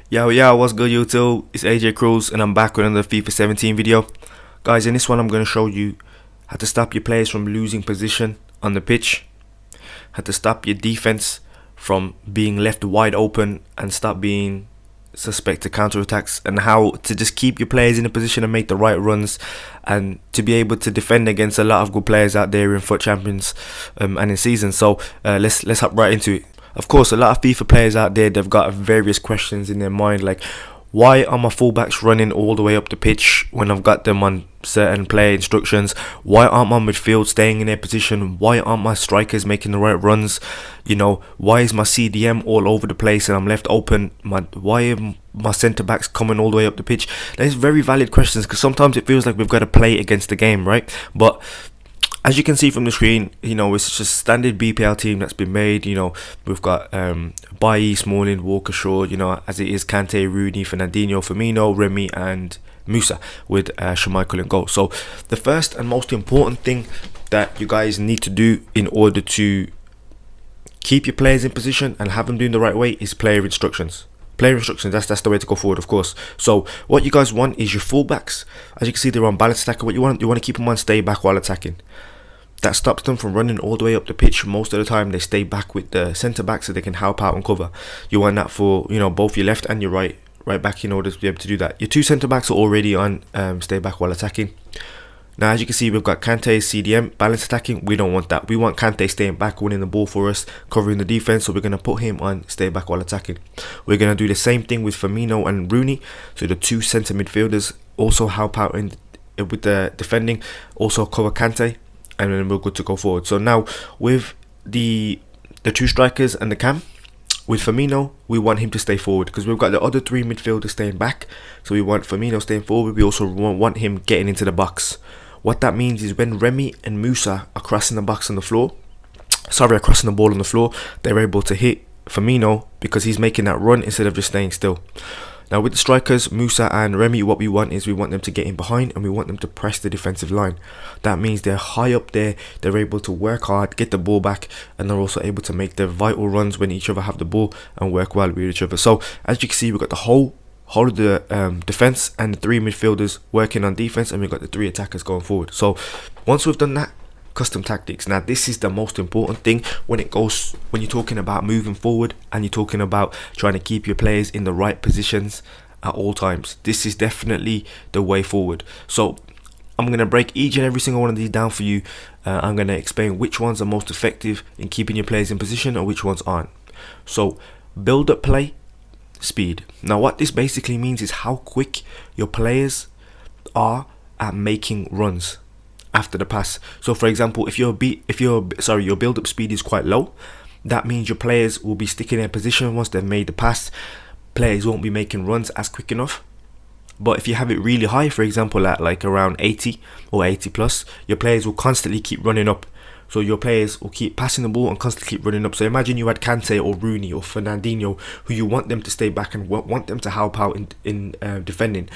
Yo, what's good YouTube? It's AJ Cruz and I'm back with another FIFA 17 video. Guys, in this one I'm going to show you how to stop your players from losing position on the pitch, how to stop your defense from being left wide open and stop being suspect to counter-attacks, and how to just keep your players in a position and make the right runs, and to be able to defend against a lot of good players out there in FUT Champions and in season. So let's hop right into it. Of course, a lot of FIFA players out there, they've got various questions in their mind, like, why are my fullbacks running all the way up the pitch when I've got them on certain player instructions? Why aren't my midfield staying in their position? Why aren't my strikers making the right runs? You know, why is my CDM all over the place and I'm left open? Why are my centre backs coming all the way up the pitch? There's very valid questions, because sometimes it feels like we've got to play against the game, right? But as you can see from the screen, you know, it's just standard BPL team that's been made. You know, we've got Bailly, Smalling, Walker, Shaw, you know, as it is Kante, Rooney, Fernandinho, Firmino, Remy and Musa, with Schmeichel in goal. So the first and most important thing that you guys need to do in order to keep your players in position and have them doing the right way is player instructions. Player instructions, that's the way to go forward, of course. So what you guys want is your fullbacks. As you can see, they're on balance attacker. What you want to keep them on stay back while attacking. That stops them from running all the way up the pitch. Most of the time they stay back with the centre back so they can help out and cover. You want that for, you know, both your left and your right back, in order to be able to do that. Your two centre backs are already on stay back while attacking. Now, as you can see, we've got Kante, CDM, balance attacking. We don't want that. We want Kante staying back, winning the ball for us, covering the defense. So we're going to put him on stay back while attacking. We're going to do the same thing with Firmino and Rooney. So the two centre midfielders also help out with the defending, also cover Kante, and then we're good to go forward. So now with the two strikers and the cam, with Firmino, we want him to stay forward because we've got the other three midfielders staying back. So we want Firmino staying forward. We also want him getting into the box. What that means is when Remy and Musa are crossing the box on the floor, crossing the ball on the floor, they're able to hit Firmino because he's making that run instead of just staying still. Now with the strikers, Musa and Remy, what we want is we want them to get in behind and we want them to press the defensive line. That means they're high up there, they're able to work hard, get the ball back, and they're also able to make their vital runs when each other have the ball and work well with each other. So as you can see, we've got the whole of the defense and the three midfielders working on defense, and we've got the three attackers going forward. So once we've done that, custom tactics. Now this is the most important thing when you're talking about moving forward and you're talking about trying to keep your players in the right positions at all times. This is definitely the way forward. So I'm going to break each and every single one of these down for you. I'm going to explain which ones are most effective in keeping your players in position and which ones aren't. So build up play, speed. Now what this basically means is how quick your players are at making runs after the pass. So for example, if your build up speed is quite low, that means your players will be sticking in their position once they've made the pass. Players won't be making runs as quick enough. But if you have it really high, for example at like around 80 or 80 plus, your players will constantly keep running up. So your players will keep passing the ball and constantly keep running up. So imagine you had Kante or Rooney or Fernandinho, who you want them to stay back and want them to help out in defending.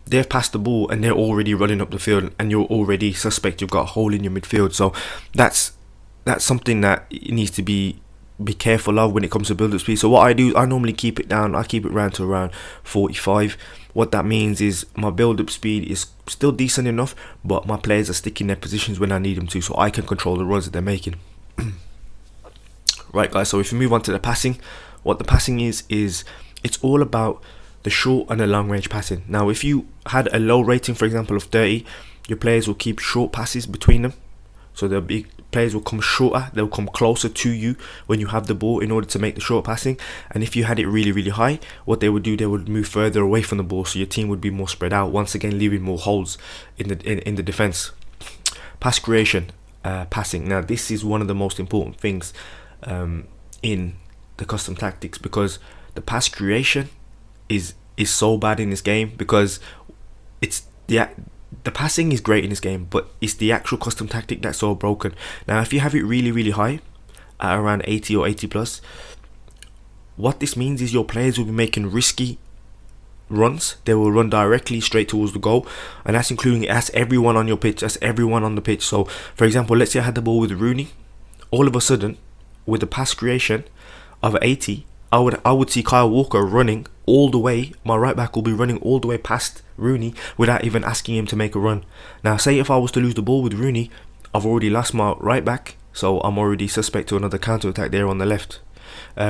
They've passed the ball and they're already running up the field, and you're already suspect you've got a hole in your midfield. So that's something that needs to be careful of when it comes to build up speed. So what I do, I normally keep it down. I keep it round to around 45. What that means is my build up speed is still decent enough, but my players are sticking their positions when I need them to, so I can control the runs that they're making. Right guys, so if we move on to the passing, what the passing is it's all about the short and the long range passing. Now if you had a low rating, for example of 30, your players will keep short passes between them. So players will come shorter, they'll come closer to you when you have the ball in order to make the short passing. And if you had it really, really high, what they would do, they would move further away from the ball, so your team would be more spread out, once again leaving more holes in the defense. Pass creation, passing. Now this is one of the most important things in the custom tactics, because the pass creation is so bad in this game, because it's the passing is great in this game, but it's the actual custom tactic that's so broken. Now if you have it really, really high at around 80 or 80 plus, what this means is your players will be making risky runs. They will run directly straight towards the goal, and that's everyone on your pitch, that's everyone on the pitch. So for example, let's say I had the ball with Rooney, all of a sudden with the pass creation of 80, I would see Kyle Walker running all the way, my right back will be running all the way past Rooney without even asking him to make a run. Now, say if I was to lose the ball with Rooney, I've already lost my right back, so I'm already suspect to another counter attack there on the left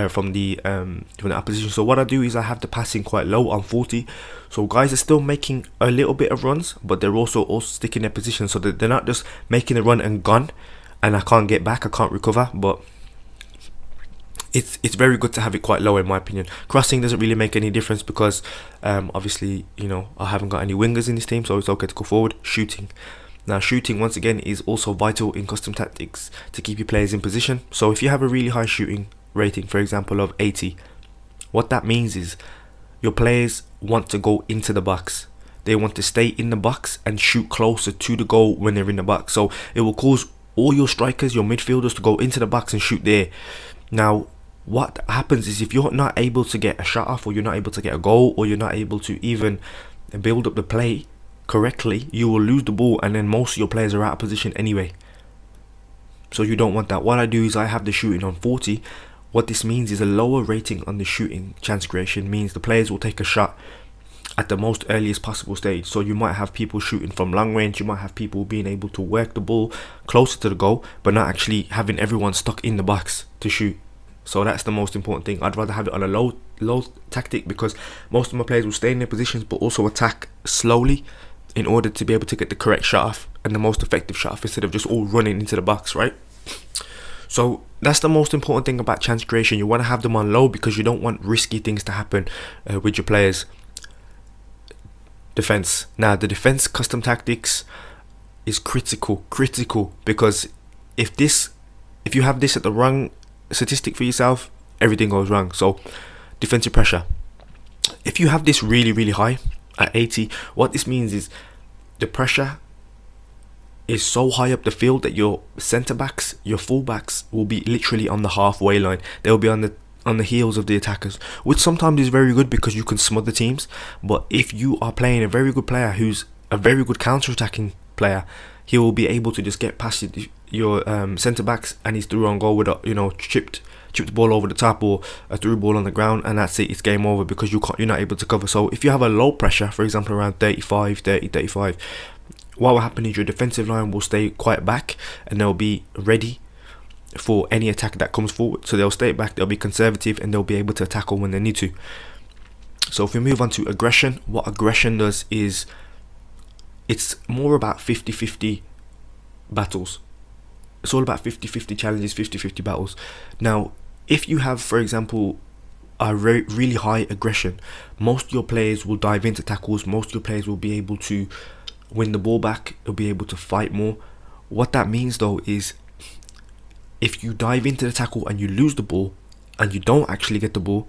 from the opposition. So what I do is I have the passing quite low on 40. So guys are still making a little bit of runs, but they're also sticking their position, so that they're not just making a run and gone, and I can't get back, I can't recover. But it's very good to have it quite low, in my opinion. Crossing doesn't really make any difference because obviously, you know, I haven't got any wingers in this team, so it's okay to go forward. Shooting. Now, shooting once again is also vital in custom tactics to keep your players in position. So if you have a really high shooting rating, for example of 80, what that means is your players want to go into the box. They want to stay in the box and shoot closer to the goal when they're in the box. So it will cause all your strikers, your midfielders, to go into the box and shoot there. Now, what happens is if you're not able to get a shot off, or you're not able to get a goal, or you're not able to even build up the play correctly, you will lose the ball, and then most of your players are out of position anyway. So you don't want that. What I do is I have the shooting on 40. What this means is a lower rating on the shooting chance creation means the players will take a shot at the most earliest possible stage. So you might have people shooting from long range, you might have people being able to work the ball closer to the goal, but not actually having everyone stuck in the box to shoot. So that's the most important thing. I'd rather have it on a low tactic, because most of my players will stay in their positions but also attack slowly in order to be able to get the correct shot off and the most effective shot off, instead of just all running into the box, right? So that's the most important thing about chance creation. You want to have them on low because you don't want risky things to happen with your players. Defense. Now, the defense custom tactics is critical because if you have this at the wrong statistic for yourself, everything goes wrong. So defensive pressure, if you have this really high at 80, what this means is the pressure is so high up the field that your centre backs, your full backs will be literally on the halfway line. They'll be on the heels of the attackers, which sometimes is very good because you can smother teams. But if you are playing a very good player who's a very good counter-attacking player, he will be able to just get past your centre backs, and he's through on goal with a chipped ball over the top, or a through ball on the ground, and that's it. It's game over because you're not able to cover. So if you have a low pressure, for example around 35, what will happen is your defensive line will stay quite back, and they'll be ready for any attack that comes forward. So they'll stay back, they'll be conservative, and they'll be able to tackle when they need to. So if we move on to aggression, what aggression does is it's more about 50-50 battles. It's all about 50-50 challenges, 50-50 battles. Now, if you have, for example, a really high aggression, most of your players will dive into tackles. Most of your players will be able to win the ball back. They'll be able to fight more. What that means though is if you dive into the tackle and you lose the ball and you don't actually get the ball,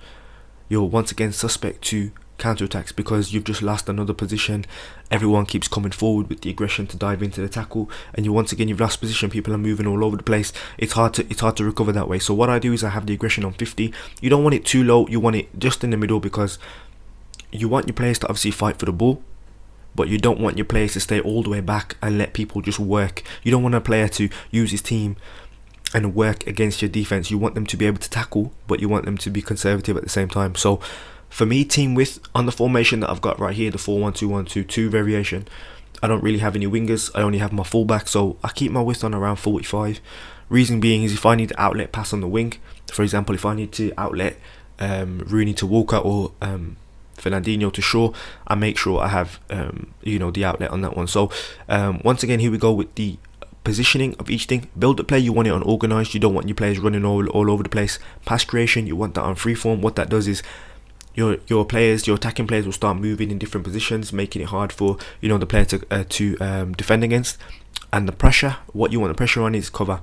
you're once again suspect to counter-attacks because you've just lost another position. Everyone keeps coming forward with the aggression to dive into the tackle, and you've lost position. People are moving all over the place. It's hard to recover that way. So what I do is I have the aggression on 50. You don't want it too low, you want it just in the middle, because you want your players to obviously fight for the ball, but you don't want your players to stay all the way back and let people just work. You don't want a player to use his team and work against your defense. You want them to be able to tackle, but you want them to be conservative at the same time. So for me, team width on the formation that I've got right here, the 4-1-2-1-2-2 variation, I don't really have any wingers. I only have my fullback, so I keep my width on around 45. Reason being is if I need to outlet pass on the wing, for example, if I need to outlet Rooney to Walker or Fernandinho to Shaw, I make sure I have the outlet on that one. So once again, here we go with the positioning of each thing. Build the play, you want it on organised. You don't want your players running all over the place. Pass creation, you want that on freeform. What that does is your attacking players will start moving in different positions, making it hard for the player to defend against. And the pressure, what you want the pressure on is cover.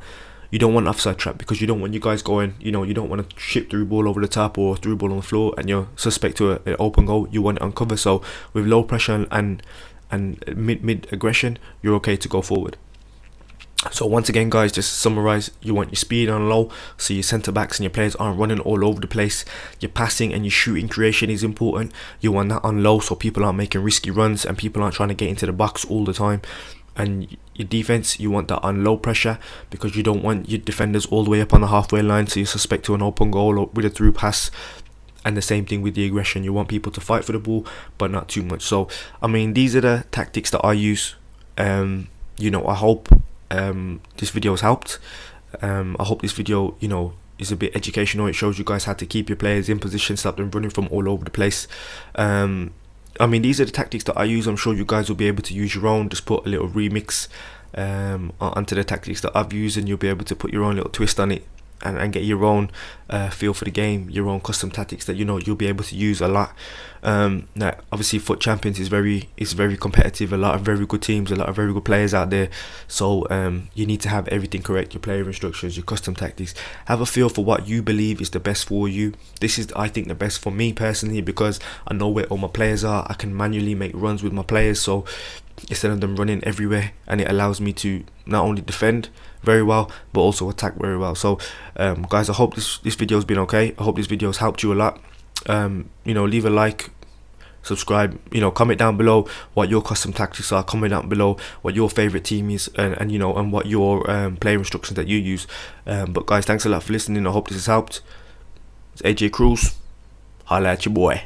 You don't want offside trap, because you don't want you guys going, you don't want to chip through ball over the top or through ball on the floor and you're suspect to an open goal. You want it on cover. So with low pressure and mid aggression, you're okay to go forward. So once again, guys, just to summarize, you want your speed on low, so your centre backs and your players aren't running all over the place. Your passing and your shooting creation is important. You want that on low, so people aren't making risky runs and people aren't trying to get into the box all the time. And your defense, you want that on low pressure, because you don't want your defenders all the way up on the halfway line, so you suspect to an open goal or with a through pass. And the same thing with the aggression. You want people to fight for the ball, but not too much. So, I mean, these are the tactics that I use. You know, I hope this video has helped. I hope this video, you know, is a bit educational. It shows you guys how to keep your players in position, stop them running from all over the place. I mean, these are the tactics that I use. I'm sure you guys will be able to use your own. Just put a little remix onto the tactics that I've used, and you'll be able to put your own little twist on it. And get your own feel for the game, your own custom tactics that you know you'll be able to use a lot. Now, obviously, Foot Champions is very competitive. A lot of very good teams, a lot of very good players out there. So you need to have everything correct: your player instructions, your custom tactics. Have a feel for what you believe is the best for you. This is, I think, the best for me personally, because I know where all my players are. I can manually make runs with my players, so instead of them running everywhere, and it allows me to not only defend very well but also attack very well. So guys, I hope this video has been okay. I hope this video has helped you a lot. You know, leave a like, subscribe, you know, comment down below what your custom tactics are, comment down below what your favorite team is, and you know, and what your player instructions that you use. But guys, thanks a lot for listening. I hope this has helped. It's AJ Cruz. Holla at your boy.